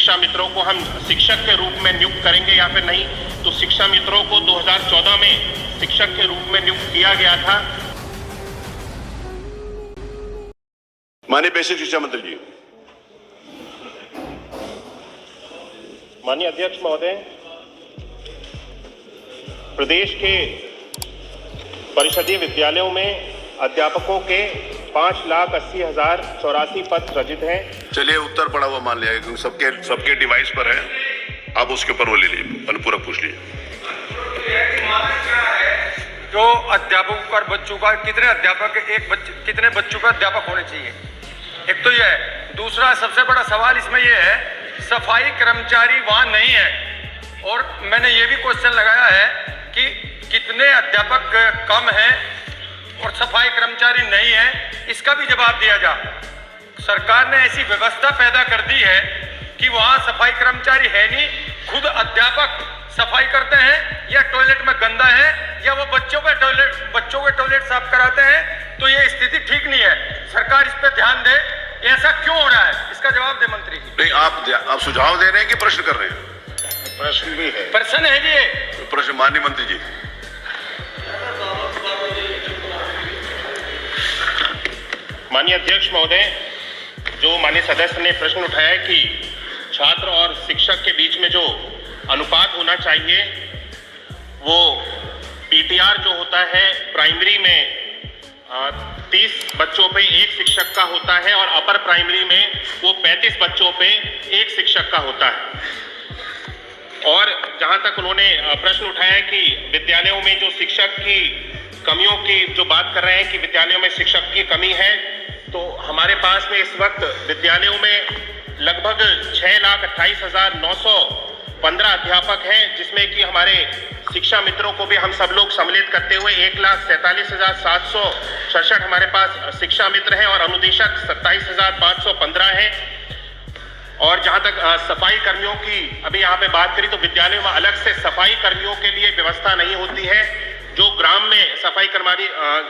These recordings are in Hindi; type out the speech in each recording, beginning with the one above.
शिक्षा मित्रों को हम शिक्षक के रूप में नियुक्त करेंगे या फिर नहीं, तो शिक्षा मित्रों को 2014 में शिक्षक के रूप में नियुक्त किया गया था। माननीय बेसिक शिक्षा मंत्री जी। माननीय अध्यक्ष महोदय, प्रदेश के परिषदीय विद्यालयों में अध्यापकों के 5,80,084 पद सृजित हैं। चलिए उत्तर पड़ा हुआ मान लिया, क्योंकि सबके डिवाइस पर है, आप उसके ऊपर वो ले लीजिए, अनुपूरक पूछ लीजिए। जो अध्यापकों और बच्चों का कितने अध्यापक कितने बच्चों का अध्यापक होने चाहिए, एक तो यह है। दूसरा सबसे बड़ा सवाल इसमें यह है, सफाई कर्मचारी वहां नहीं है, और मैंने ये भी क्वेश्चन लगाया है कि कितने अध्यापक कम हैं और सफाई कर्मचारी नहीं है, इसका भी जवाब दिया जा। सरकार ने ऐसी व्यवस्था पैदा कर दी है कि वहां सफाई कर्मचारी है नहीं, खुद अध्यापक सफाई करते हैं, या टॉयलेट में गंदा है, या वो बच्चों के टॉयलेट साफ कराते हैं। तो ये स्थिति ठीक नहीं है, सरकार इस पर ध्यान दे। ऐसा क्यों हो रहा है, इसका जवाब दे मंत्री जी। नहीं, आप सुझाव दे रहे हैं कि प्रश्न कर रहे हैं? प्रश्न भी है। प्रश्न है जी, तो प्रश्न माननीय मंत्री जी। माननीय अध्यक्ष महोदय, जो माननीय सदस्य ने प्रश्न उठाया कि छात्र और शिक्षक के बीच में जो अनुपात होना चाहिए, वो पीटीआर जो होता है प्राइमरी में 30 बच्चों पे एक शिक्षक का होता है, और अपर प्राइमरी में वो 35 बच्चों पे एक शिक्षक का होता है। और जहां तक उन्होंने प्रश्न उठाया कि विद्यालयों में जो शिक्षक की कमियों की जो बात कर रहे हैं कि विद्यालयों में शिक्षक की कमी है, तो हमारे पास में इस वक्त विद्यालयों में लगभग 6,28,915 अध्यापक हैं, जिसमें कि हमारे शिक्षा मित्रों को भी हम सब लोग सम्मिलित करते हुए 1,47,767 हमारे पास शिक्षा मित्र हैं, और अनुदेशक 27,515 हैं। और जहां तक सफाई कर्मियों की अभी यहाँ पे बात करी, तो विद्यालयों में अलग से सफाई कर्मियों के लिए व्यवस्था नहीं होती है। जो ग्राम में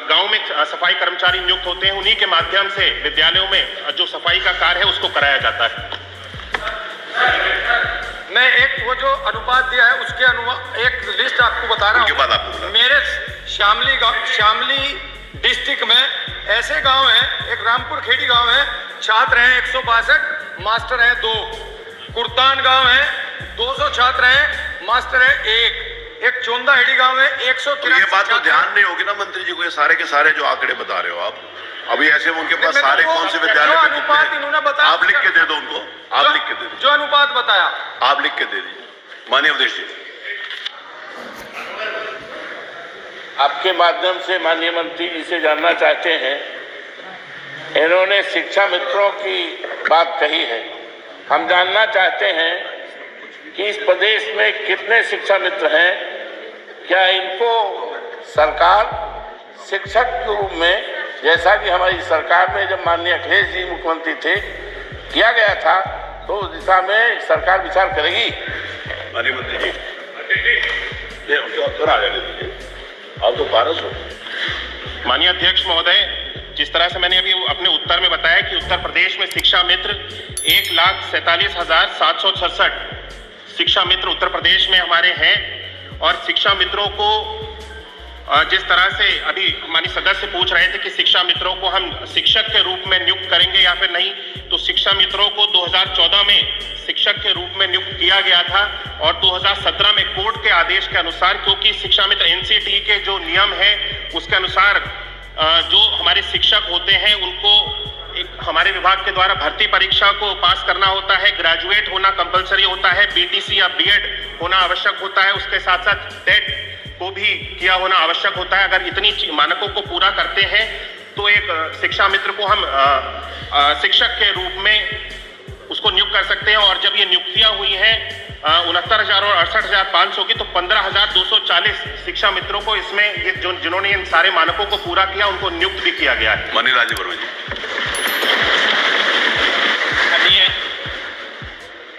गांव में सफाई कर्मचारी नियुक्त होते हैं, उन्हीं के माध्यम से विद्यालयों में जो सफाई का कार्य है उसको कराया जाता है। मैं एक वो जो अनुपात दिया है उसके एक लिस्ट आपको बता रहा हूँ। मेरे शामली डिस्ट्रिक्ट में ऐसे गांव हैं, एक रामपुर खेड़ी गांव है, छात्र हैं 162, मास्टर हैं 2। कुर्तान गांव है 200 छात्र हैं, मास्टर है 1। एक चोंदा हेड़ी गांव है 100। तो ये बात तो ध्यान नहीं होगी ना मंत्री जी को, ये सारे के सारे जो आंकड़े बता रहे हो आप, अभी ऐसे उनके पास सारे कौन से विद्यालय अनुपात इन्होंने बताया, आप लिख के दे दो उनको, आप लिख के दे दो जो अनुपात बताया, आप लिख के दे दीजिए। माननीय अध्यक्ष जी। आपके माध्यम से माननीय मंत्री जी से जानना चाहते हैं, इन्होंने शिक्षा मित्रों की बात कही है, हम जानना चाहते हैं कि इस प्रदेश में कितने शिक्षा मित्र हैं, क्या इनको सरकार शिक्षक के रूप में, जैसा कि हमारी सरकार में जब माननीय अखिलेश जी मुख्यमंत्री थे किया गया था, तो उस दिशा में सरकार विचार करेगी? माननीय मंत्री जी, आप तो 1200। माननीय अध्यक्ष महोदय, जिस तरह से मैंने अभी अपने उत्तर में बताया कि उत्तर प्रदेश में शिक्षा मित्र 1,47,766 शिक्षा मित्र उत्तर प्रदेश में हमारे हैं। और शिक्षा मित्रों को जिस तरह से अभी हमारी सदस्य पूछ रहे थे कि शिक्षा मित्रों को हम शिक्षक के रूप में नियुक्त करेंगे या फिर नहीं, तो शिक्षा मित्रों को 2014 में शिक्षक के रूप में नियुक्त किया गया था, और 2017 में कोर्ट के आदेश के अनुसार, क्योंकि शिक्षा मित्र एनसीटी के जो नियम है उसके अनुसार जो हमारे शिक्षक होते हैं उनको हमारे विभाग के द्वारा भर्ती परीक्षा को पास करना होता है, ग्रेजुएट होना कंपलसरी होता है, बीटीसी या बीएड होना आवश्यक होता है, उसके साथ साथ टेट को भी किया होना आवश्यक होता है। अगर इतनी मानकों को पूरा करते हैं तो एक शिक्षा मित्र को हम शिक्षक के रूप में उसको नियुक्त कर सकते हैं। और जब ये नियुक्तियां हुई हैं 69,000 और 68,500 की, तो 15,240 शिक्षा मित्रों को इसमें ये जिन्होंने इन सारे मानकों को पूरा किया उनको नियुक्त भी किया गया है। माननीय राजीव वर्मा जी।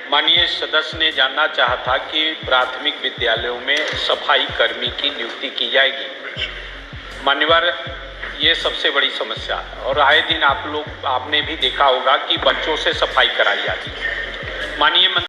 माननीय सदस्य ने जानना चाहा था कि प्राथमिक विद्यालयों में सफाई कर्मी की नियुक्ति की जाएगी। मान्यवर, ये सबसे बड़ी समस्या है, और आए दिन आपने भी देखा होगा कि बच्चों से सफाई कराई जाती है। माननीय